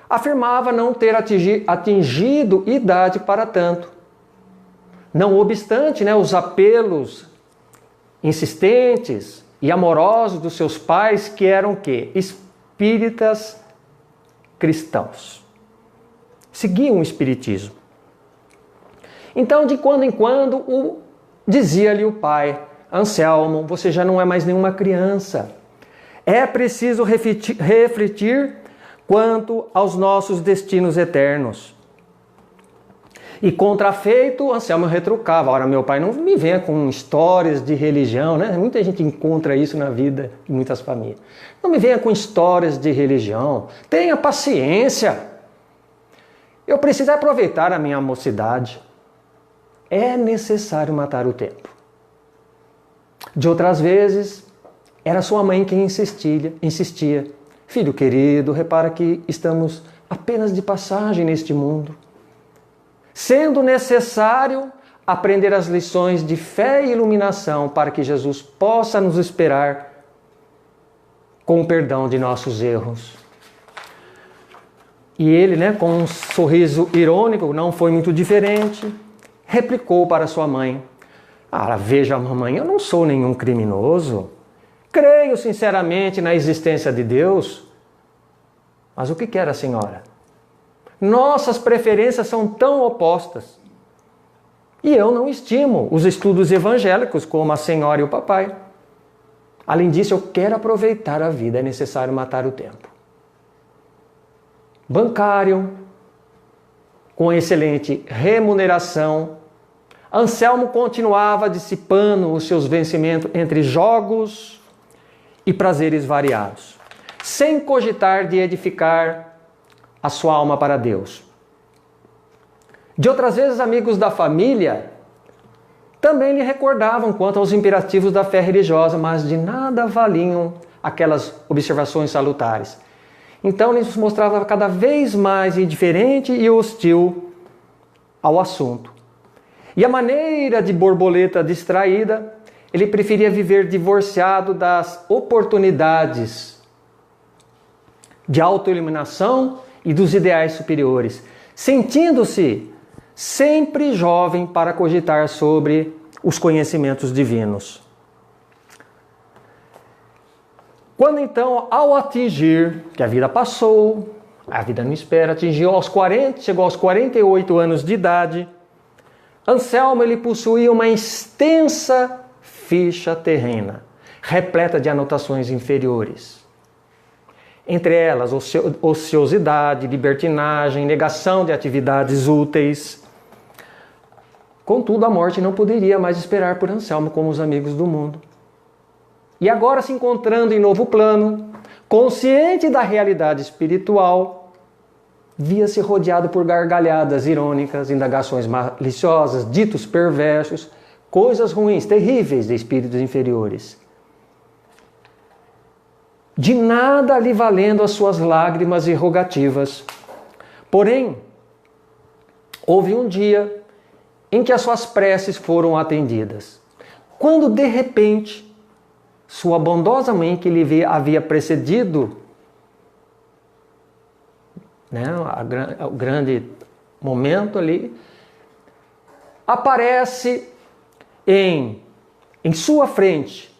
afirmava não ter atingido idade para tanto. Não obstante, os apelos insistentes e amorosos dos seus pais, que eram o quê? Espíritas cristãos. Seguiam o espiritismo. Então, de quando em quando, dizia-lhe o pai: Anselmo, você já não é mais nenhuma criança. É preciso refletir quanto aos nossos destinos eternos. E contrafeito, Anselmo retrucava: ora, meu pai, não me venha com histórias de religião, né? Muita gente encontra isso na vida de muitas famílias. Não me venha com histórias de religião. Tenha paciência. Eu preciso aproveitar a minha mocidade. É necessário matar o tempo. De outras vezes, era sua mãe quem insistia. Filho querido, repara que estamos apenas de passagem neste mundo. Sendo necessário aprender as lições de fé e iluminação para que Jesus possa nos esperar com o perdão de nossos erros. E ele, com um sorriso irônico, não foi muito diferente, replicou para sua mãe: veja, mamãe, eu não sou nenhum criminoso. Creio sinceramente na existência de Deus. Mas o que quer a senhora? Nossas preferências são tão opostas. E eu não estimo os estudos evangélicos como a senhora e o papai. Além disso, eu quero aproveitar a vida, é necessário matar o tempo. Bancário, com excelente remuneração, Anselmo continuava dissipando os seus vencimentos entre jogos e prazeres variados, sem cogitar de edificar a sua alma para Deus. De outras vezes, amigos da família também lhe recordavam quanto aos imperativos da fé religiosa, mas de nada valiam aquelas observações salutares. Então ele se mostrava cada vez mais indiferente e hostil ao assunto. E a maneira de borboleta distraída, ele preferia viver divorciado das oportunidades de autoiluminação e dos ideais superiores, sentindo-se sempre jovem para cogitar sobre os conhecimentos divinos. Quando então, ao atingir, que a vida passou, a vida não espera, chegou aos 48 anos de idade, Anselmo ele possuía uma extensa ficha terrena, repleta de anotações inferiores. Entre elas, ociosidade, libertinagem, negação de atividades úteis. Contudo, a morte não poderia mais esperar por Anselmo como os amigos do mundo. E agora, se encontrando em novo plano, consciente da realidade espiritual, via-se rodeado por gargalhadas irônicas, indagações maliciosas, ditos perversos, coisas ruins, terríveis de espíritos inferiores. De nada lhe valendo as suas lágrimas e rogativas. Porém, houve um dia em que as suas preces foram atendidas, quando de repente sua bondosa mãe, que lhe havia precedido, o grande momento ali, aparece em sua frente,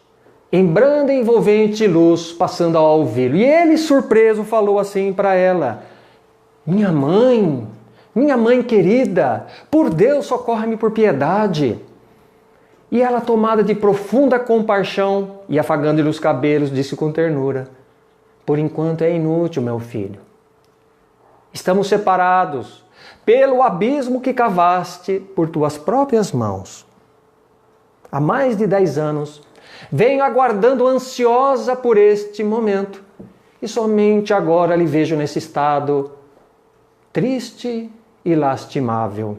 em branda e envolvente luz, passando ao ouvi-lo. E ele, surpreso, falou assim para ela: minha mãe querida, por Deus, socorre-me por piedade. E ela, tomada de profunda compaixão e afagando-lhe os cabelos, disse com ternura: por enquanto é inútil, meu filho. Estamos separados pelo abismo que cavaste por tuas próprias mãos. Há mais de 10 anos, venho aguardando ansiosa por este momento, e somente agora lhe vejo nesse estado triste e lastimável.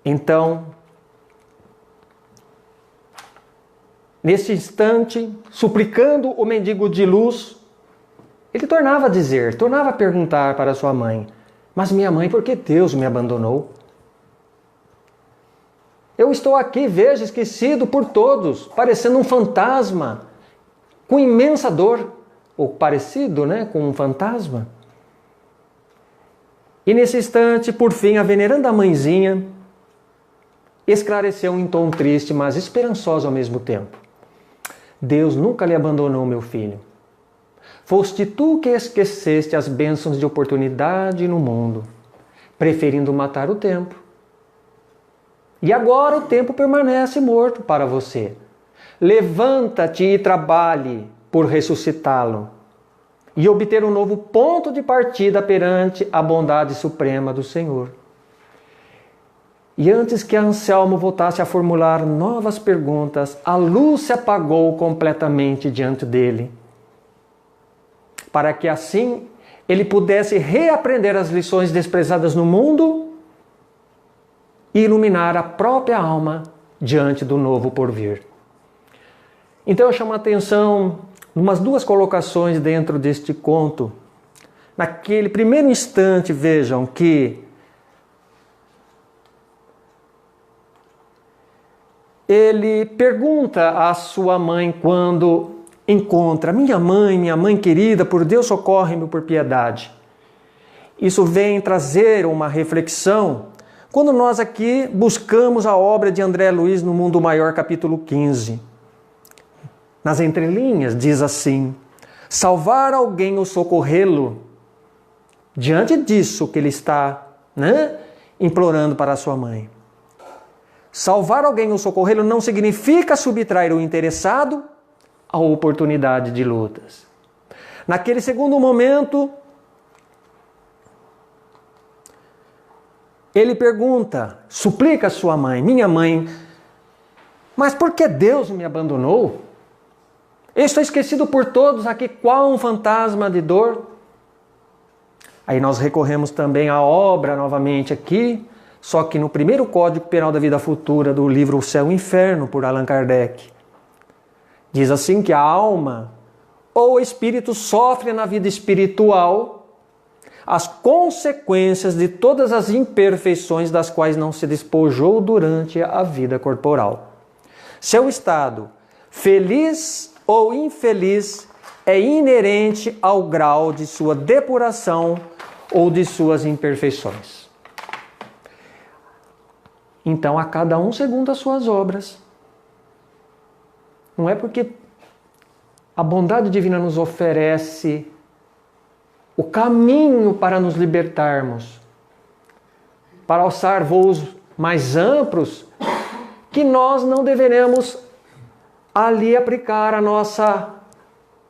Então, neste instante, suplicando o mendigo de luz, ele tornava a perguntar para sua mãe: mas minha mãe, por que Deus me abandonou? Eu estou aqui, veja, esquecido por todos, parecendo um fantasma, com imensa dor, ou parecido, com um fantasma. E nesse instante, por fim, a veneranda mãezinha esclareceu em tom triste, mas esperançoso ao mesmo tempo: Deus nunca lhe abandonou, meu filho. Foste tu que esqueceste as bênçãos de oportunidade no mundo, preferindo matar o tempo. E agora o tempo permanece morto para você. Levanta-te e trabalhe por ressuscitá-lo e obter um novo ponto de partida perante a bondade suprema do Senhor. E antes que Anselmo voltasse a formular novas perguntas, a luz se apagou completamente diante dele, para que assim ele pudesse reaprender as lições desprezadas no mundo e iluminar a própria alma diante do novo porvir. Então eu chamo a atenção em umas 2 colocações dentro deste conto. Naquele primeiro instante, vejam que ele pergunta à sua mãe quando encontra: minha mãe querida, por Deus, socorre-me por piedade. Isso vem trazer uma reflexão quando nós aqui buscamos a obra de André Luiz no Mundo Maior, capítulo 15. Nas entrelinhas diz assim: salvar alguém ou socorrê-lo, diante disso que ele está implorando para a sua mãe. Salvar alguém ou socorrê-lo não significa subtrair o interessado à oportunidade de lutas. Naquele segundo momento, ele pergunta, suplica a sua mãe: minha mãe, mas por que Deus me abandonou? Eu estou esquecido por todos aqui, qual um fantasma de dor. Aí nós recorremos também à obra novamente aqui, só que no primeiro Código Penal da Vida Futura do livro O Céu e o Inferno, por Allan Kardec. Diz assim que a alma ou o espírito sofre na vida espiritual as consequências de todas as imperfeições das quais não se despojou durante a vida corporal. Seu estado, feliz ou infeliz, é inerente ao grau de sua depuração ou de suas imperfeições. Então, a cada um segundo as suas obras. Não é porque a bondade divina nos oferece o caminho para nos libertarmos, para alçar voos mais amplos, que nós não deveremos ali aplicar a nossa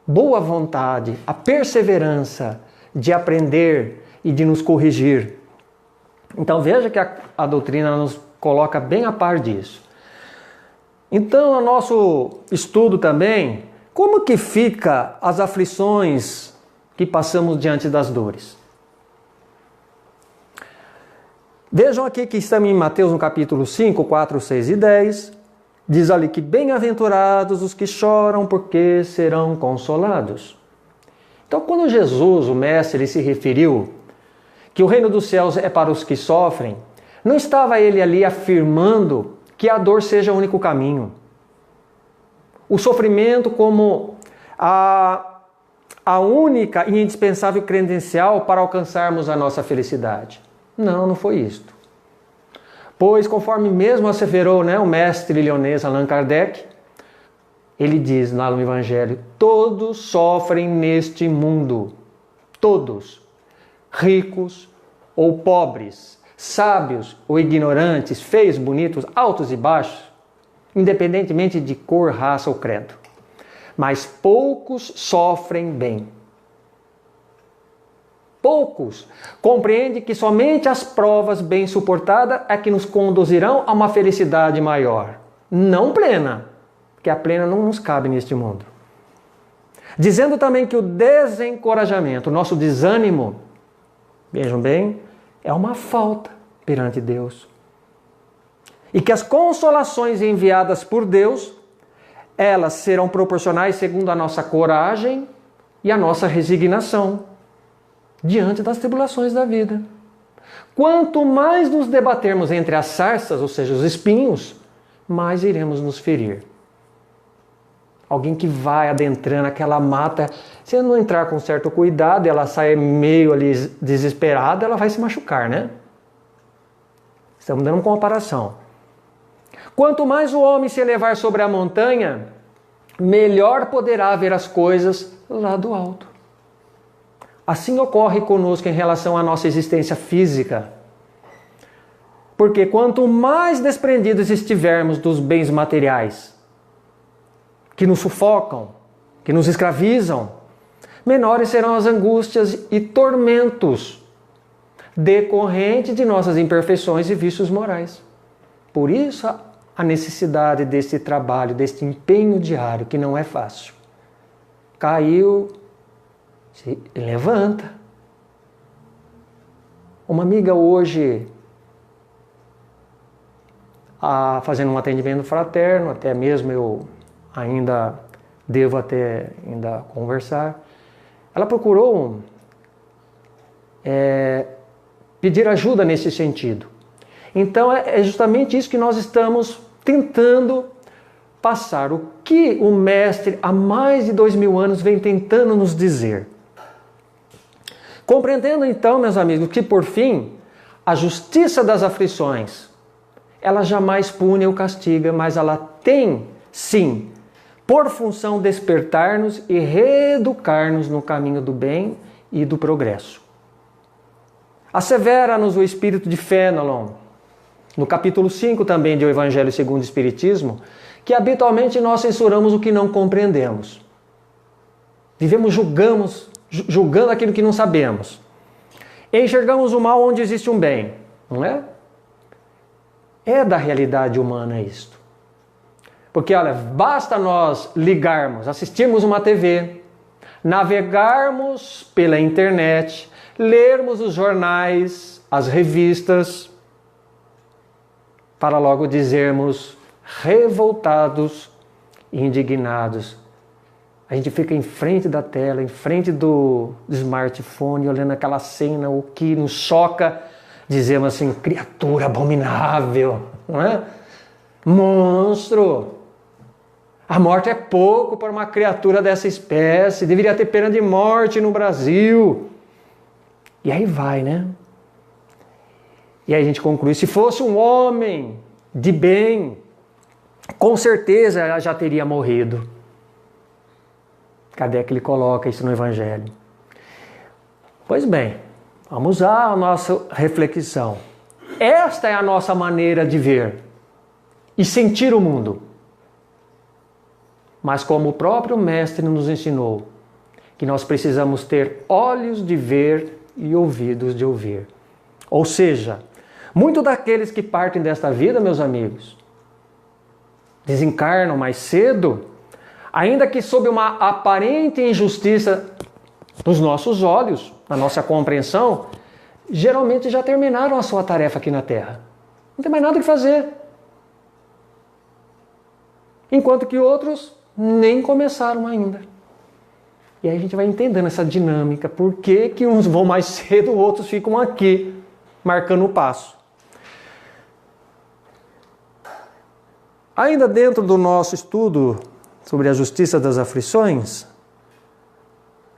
boa vontade, a perseverança de aprender e de nos corrigir. Então veja que a doutrina nos coloca bem a par disso. Então, no nosso estudo também, como que fica as aflições que passamos diante das dores? Vejam aqui que estamos em Mateus no capítulo 5, 4, 6 e 10. Diz ali que bem-aventurados os que choram, porque serão consolados. Então, quando Jesus, o Mestre, ele se referiu que o reino dos céus é para os que sofrem, não estava ele ali afirmando que a dor seja o único caminho. O sofrimento como a única e indispensável credencial para alcançarmos a nossa felicidade. Não foi isto. Pois, conforme mesmo asseverou o mestre lionês Allan Kardec, Ele diz lá no Evangelho: todos sofrem neste mundo, todos, ricos ou pobres, sábios ou ignorantes, feios, bonitos, altos e baixos, independentemente de cor, raça ou credo. Mas poucos sofrem bem. Poucos compreendem que somente as provas bem suportadas é que nos conduzirão a uma felicidade maior, não plena, porque a plena não nos cabe neste mundo. Dizendo também que o desencorajamento, o nosso desânimo, vejam bem, é uma falta perante Deus. E que as consolações enviadas por Deus, elas serão proporcionais segundo a nossa coragem e a nossa resignação diante das tribulações da vida. Quanto mais nos debatermos entre as sarças, ou seja, os espinhos, mais iremos nos ferir. Alguém que vai adentrando aquela mata, se não entrar com certo cuidado, ela sai meio ali desesperada, ela vai se machucar, né? Estamos dando uma comparação. Quanto mais o homem se elevar sobre a montanha, melhor poderá ver as coisas lá do alto. Assim ocorre conosco em relação à nossa existência física. Porque quanto mais desprendidos estivermos dos bens materiais, que nos sufocam, que nos escravizam, menores serão as angústias e tormentos decorrentes de nossas imperfeições e vícios morais. Por isso a necessidade deste trabalho, deste empenho diário, que não é fácil. Caiu, se levanta. Uma amiga hoje, fazendo um atendimento fraterno, até mesmo eu ainda devo ainda conversar, ela procurou pedir ajuda nesse sentido. Então é justamente isso que nós estamos tentando passar, o que o Mestre há mais de 2000 anos vem tentando nos dizer. Compreendendo então, meus amigos, que por fim, a justiça das aflições, ela jamais pune ou castiga, mas ela tem, sim, por função despertar-nos e reeducar-nos no caminho do bem e do progresso. Assevera-nos o Espírito de Fénelon, no capítulo 5 também do Evangelho segundo o Espiritismo, que habitualmente nós censuramos o que não compreendemos. Vivemos julgando aquilo que não sabemos. Enxergamos o mal onde existe um bem, não é? É da realidade humana isto. Porque, olha, basta nós ligarmos, assistirmos uma TV, navegarmos pela internet, lermos os jornais, as revistas, para logo dizermos revoltados e indignados. A gente fica em frente da tela, em frente do smartphone, olhando aquela cena, o que nos choca, dizemos assim, criatura abominável, não é? Monstro! A morte é pouco para uma criatura dessa espécie, deveria ter pena de morte no Brasil. E aí vai, né? E aí a gente conclui, se fosse um homem de bem, com certeza ela já teria morrido. Cadê que ele coloca isso no Evangelho? Pois bem, vamos à nossa reflexão. Esta é a nossa maneira de ver e sentir o mundo. Mas como o próprio Mestre nos ensinou, que nós precisamos ter olhos de ver e ouvidos de ouvir. Ou seja, muitos daqueles que partem desta vida, meus amigos, desencarnam mais cedo, ainda que sob uma aparente injustiça nos nossos olhos, na nossa compreensão, geralmente já terminaram a sua tarefa aqui na Terra. Não tem mais nada que fazer. Enquanto que outros nem começaram ainda. E aí a gente vai entendendo essa dinâmica. Por que que uns vão mais cedo, outros ficam aqui, marcando o passo. Ainda dentro do nosso estudo sobre a justiça das aflições,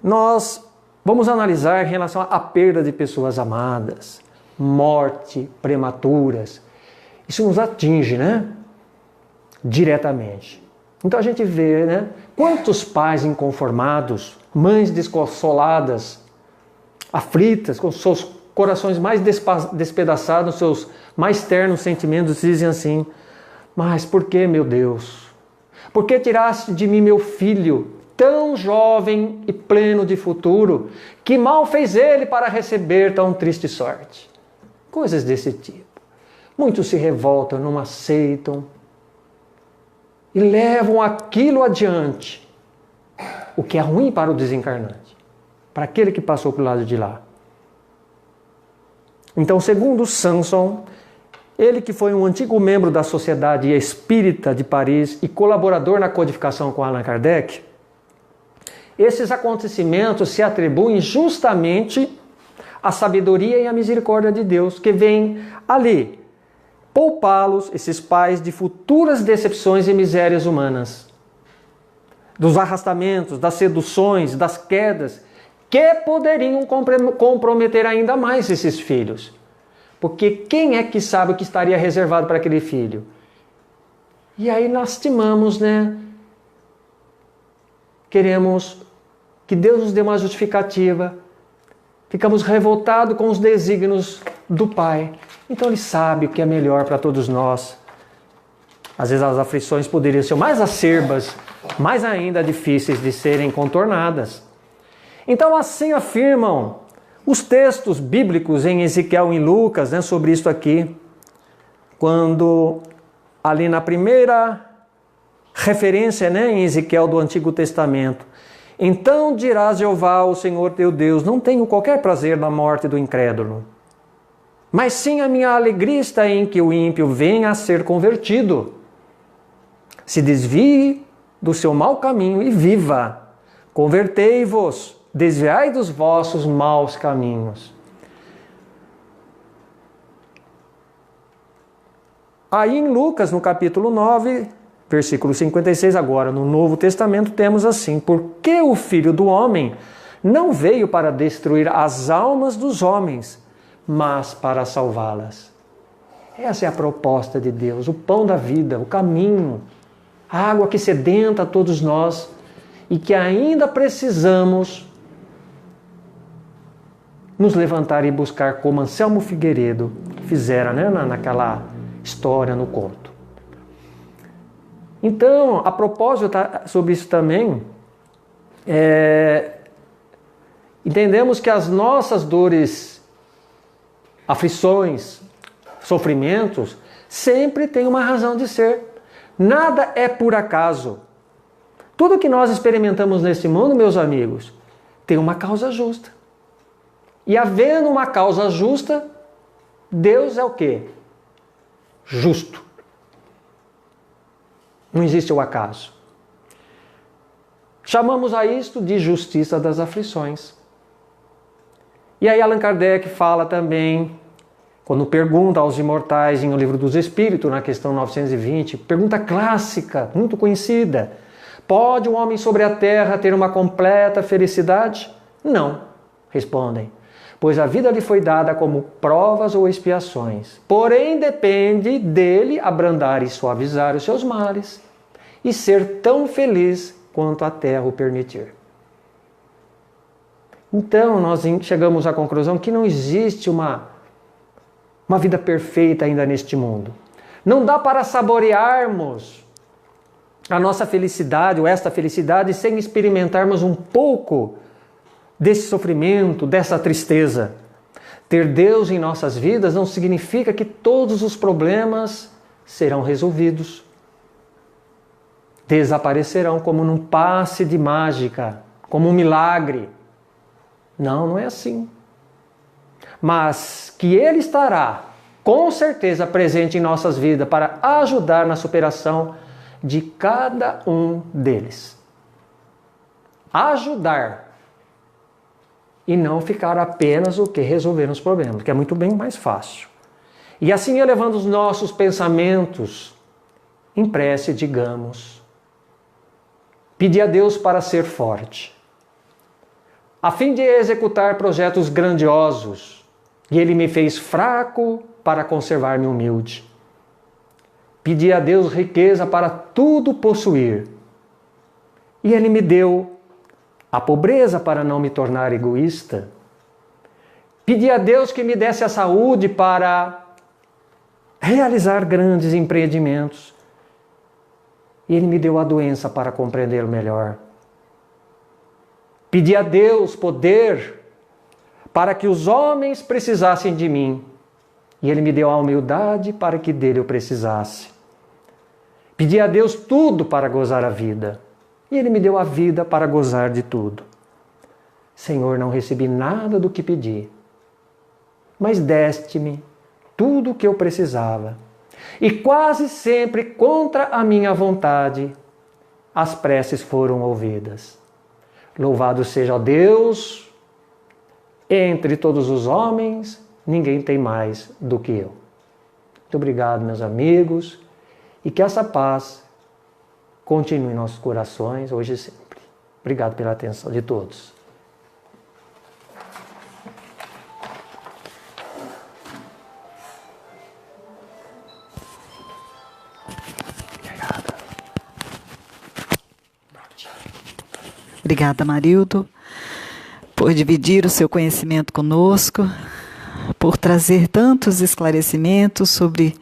nós vamos analisar em relação à perda de pessoas amadas, morte prematuras. Isso nos atinge, né? Diretamente. Então a gente vê, né? Quantos pais inconformados, mães desconsoladas, aflitas, com seus corações mais despedaçados, seus mais ternos sentimentos, dizem assim: mas por que, meu Deus? Por que tiraste de mim meu filho, tão jovem e pleno de futuro? Que mal fez ele para receber tão triste sorte? Coisas desse tipo. Muitos se revoltam, não aceitam e levam aquilo adiante, o que é ruim para o desencarnante, para aquele que passou para o lado de lá. Então, segundo Samson, ele que foi um antigo membro da Sociedade Espírita de Paris e colaborador na codificação com Allan Kardec, esses acontecimentos se atribuem justamente à sabedoria e à misericórdia de Deus, que vem ali poupá-los, esses pais, de futuras decepções e misérias humanas, dos arrastamentos, das seduções, das quedas, que poderiam comprometer ainda mais esses filhos. Porque quem é que sabe o que estaria reservado para aquele filho? E aí lastimamos, né? Queremos que Deus nos dê uma justificativa. Ficamos revoltados com os desígnios do Pai. Então Ele sabe o que é melhor para todos nós. Às vezes as aflições poderiam ser mais acerbas, mais ainda difíceis de serem contornadas. Então assim afirmam os textos bíblicos em Ezequiel e em Lucas, né, sobre isso aqui, quando ali na primeira referência, né, em Ezequiel do Antigo Testamento: então dirás Jeová, o Senhor teu Deus, não tenho qualquer prazer na morte do incrédulo, mas sim a minha alegria está em que o ímpio venha a ser convertido, se desvie do seu mau caminho e viva. Convertei-vos, desviai dos vossos maus caminhos. Aí em Lucas, no capítulo 9, versículo 56, agora no Novo Testamento, temos assim: porque o Filho do Homem não veio para destruir as almas dos homens, mas para salvá-las. Essa é a proposta de Deus, o pão da vida, o caminho, a água que sedenta a todos nós e que ainda precisamos nos levantar e buscar, como Anselmo Figueiredo fizera, né, naquela história, no conto. Então, a propósito sobre isso também, entendemos que as nossas dores, aflições, sofrimentos, sempre têm uma razão de ser. Nada é por acaso. Tudo que nós experimentamos neste mundo, meus amigos, tem uma causa justa. E havendo uma causa justa, Deus é o quê? Justo. Não existe o acaso. Chamamos a isto de justiça das aflições. E aí Allan Kardec fala também, quando pergunta aos imortais em O Livro dos Espíritos, na questão 920, pergunta clássica, muito conhecida: pode um homem sobre a terra ter uma completa felicidade? Não, respondem, pois a vida lhe foi dada como provas ou expiações. Porém, depende dele abrandar e suavizar os seus males e ser tão feliz quanto a terra o permitir. Então, nós chegamos à conclusão que não existe uma vida perfeita ainda neste mundo. Não dá para saborearmos a nossa felicidade ou esta felicidade sem experimentarmos um pouco desse sofrimento, dessa tristeza. Ter Deus em nossas vidas não significa que todos os problemas serão resolvidos, desaparecerão como num passe de mágica, como um milagre. Não, não é assim. Mas que Ele estará, com certeza, presente em nossas vidas para ajudar na superação de cada um deles. Ajudar. E não ficar apenas o que resolver os problemas, que é muito bem mais fácil. E assim, elevando os nossos pensamentos em prece, digamos: pedi a Deus para ser forte, a fim de executar projetos grandiosos, e Ele me fez fraco para conservar-me humilde. Pedi a Deus riqueza para tudo possuir. E Ele me deu a pobreza para não me tornar egoísta. Pedi a Deus que me desse a saúde para realizar grandes empreendimentos. E Ele me deu a doença para compreendê-lo melhor. Pedi a Deus poder para que os homens precisassem de mim. E Ele me deu a humildade para que dele eu precisasse. Pedi a Deus tudo para gozar a vida. E Ele me deu a vida para gozar de tudo. Senhor, não recebi nada do que pedi, mas deste-me tudo o que eu precisava. E quase sempre, contra a minha vontade, as preces foram ouvidas. Louvado seja Deus, entre todos os homens, ninguém tem mais do que eu. Muito obrigado, meus amigos, e que essa paz continue em nossos corações, hoje e sempre. Obrigado pela atenção de todos. Obrigada, Marildo, por dividir o seu conhecimento conosco, por trazer tantos esclarecimentos sobre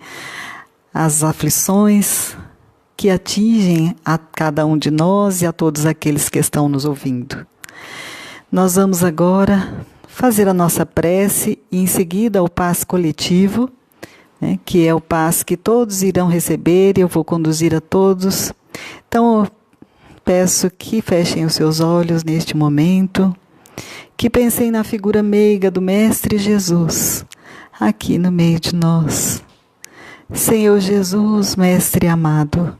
as aflições que atingem a cada um de nós e a todos aqueles que estão nos ouvindo. Nós vamos agora fazer a nossa prece e em seguida o passe coletivo, né, que é o passe que todos irão receber e eu vou conduzir a todos. Então, eu peço que fechem os seus olhos neste momento, que pensem na figura meiga do Mestre Jesus, aqui no meio de nós. Senhor Jesus, Mestre amado,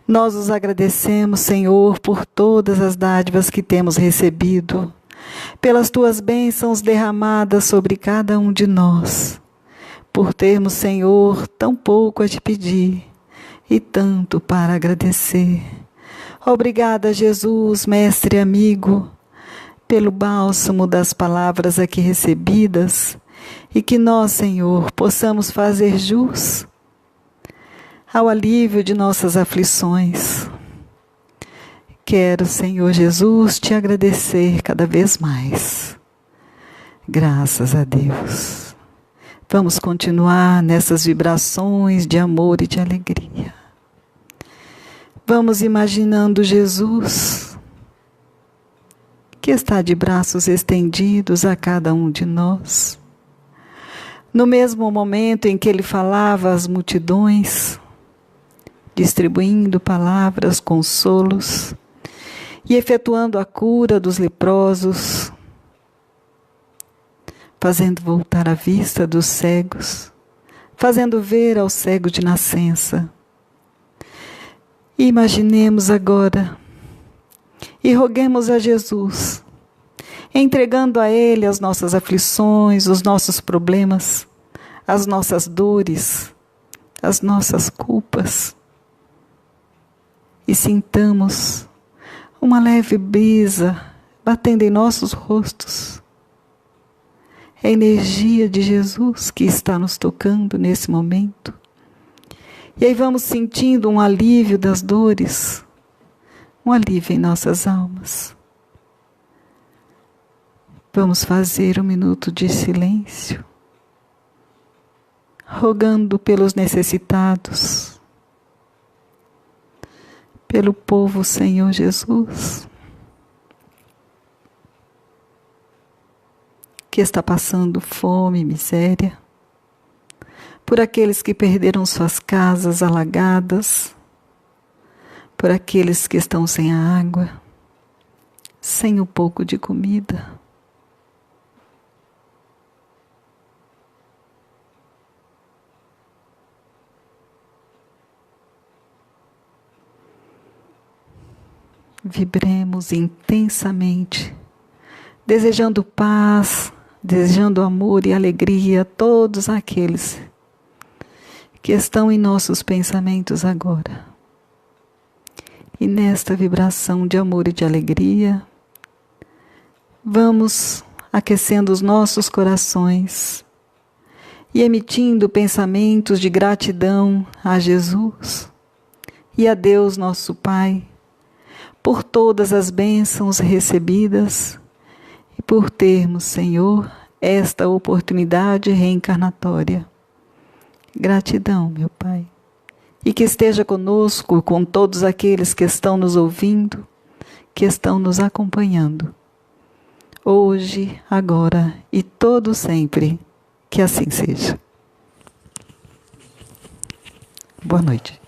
nós os agradecemos, Senhor, por todas as dádivas que temos recebido, pelas Tuas bênçãos derramadas sobre cada um de nós, por termos, Senhor, tão pouco a Te pedir e tanto para agradecer. Obrigada, Jesus, Mestre amigo, pelo bálsamo das palavras aqui recebidas e que nós, Senhor, possamos fazer jus ao alívio de nossas aflições. Quero, Senhor Jesus, Te agradecer cada vez mais. Graças a Deus. Vamos continuar nessas vibrações de amor e de alegria. Vamos imaginando Jesus, que está de braços estendidos a cada um de nós. No mesmo momento em que Ele falava às multidões, distribuindo palavras, consolos, e efetuando a cura dos leprosos, fazendo voltar a vista dos cegos, fazendo ver ao cego de nascença. Imaginemos agora e roguemos a Jesus, entregando a Ele as nossas aflições, os nossos problemas, as nossas dores, as nossas culpas. E sintamos uma leve brisa batendo em nossos rostos. É a energia de Jesus que está nos tocando nesse momento. E aí vamos sentindo um alívio das dores, um alívio em nossas almas. Vamos fazer um minuto de silêncio, rogando pelos necessitados, pelo povo, Senhor Jesus, que está passando fome e miséria, por aqueles que perderam suas casas alagadas, por aqueles que estão sem a água, sem o pouco de comida. Vibremos intensamente, desejando paz, desejando amor e alegria a todos aqueles que estão em nossos pensamentos agora. E nesta vibração de amor e de alegria, vamos aquecendo os nossos corações e emitindo pensamentos de gratidão a Jesus e a Deus nosso Pai, por todas as bênçãos recebidas e por termos, Senhor, esta oportunidade reencarnatória. Gratidão, meu Pai. E que esteja conosco, com todos aqueles que estão nos ouvindo, que estão nos acompanhando, hoje, agora e todo sempre, que assim seja. Boa noite.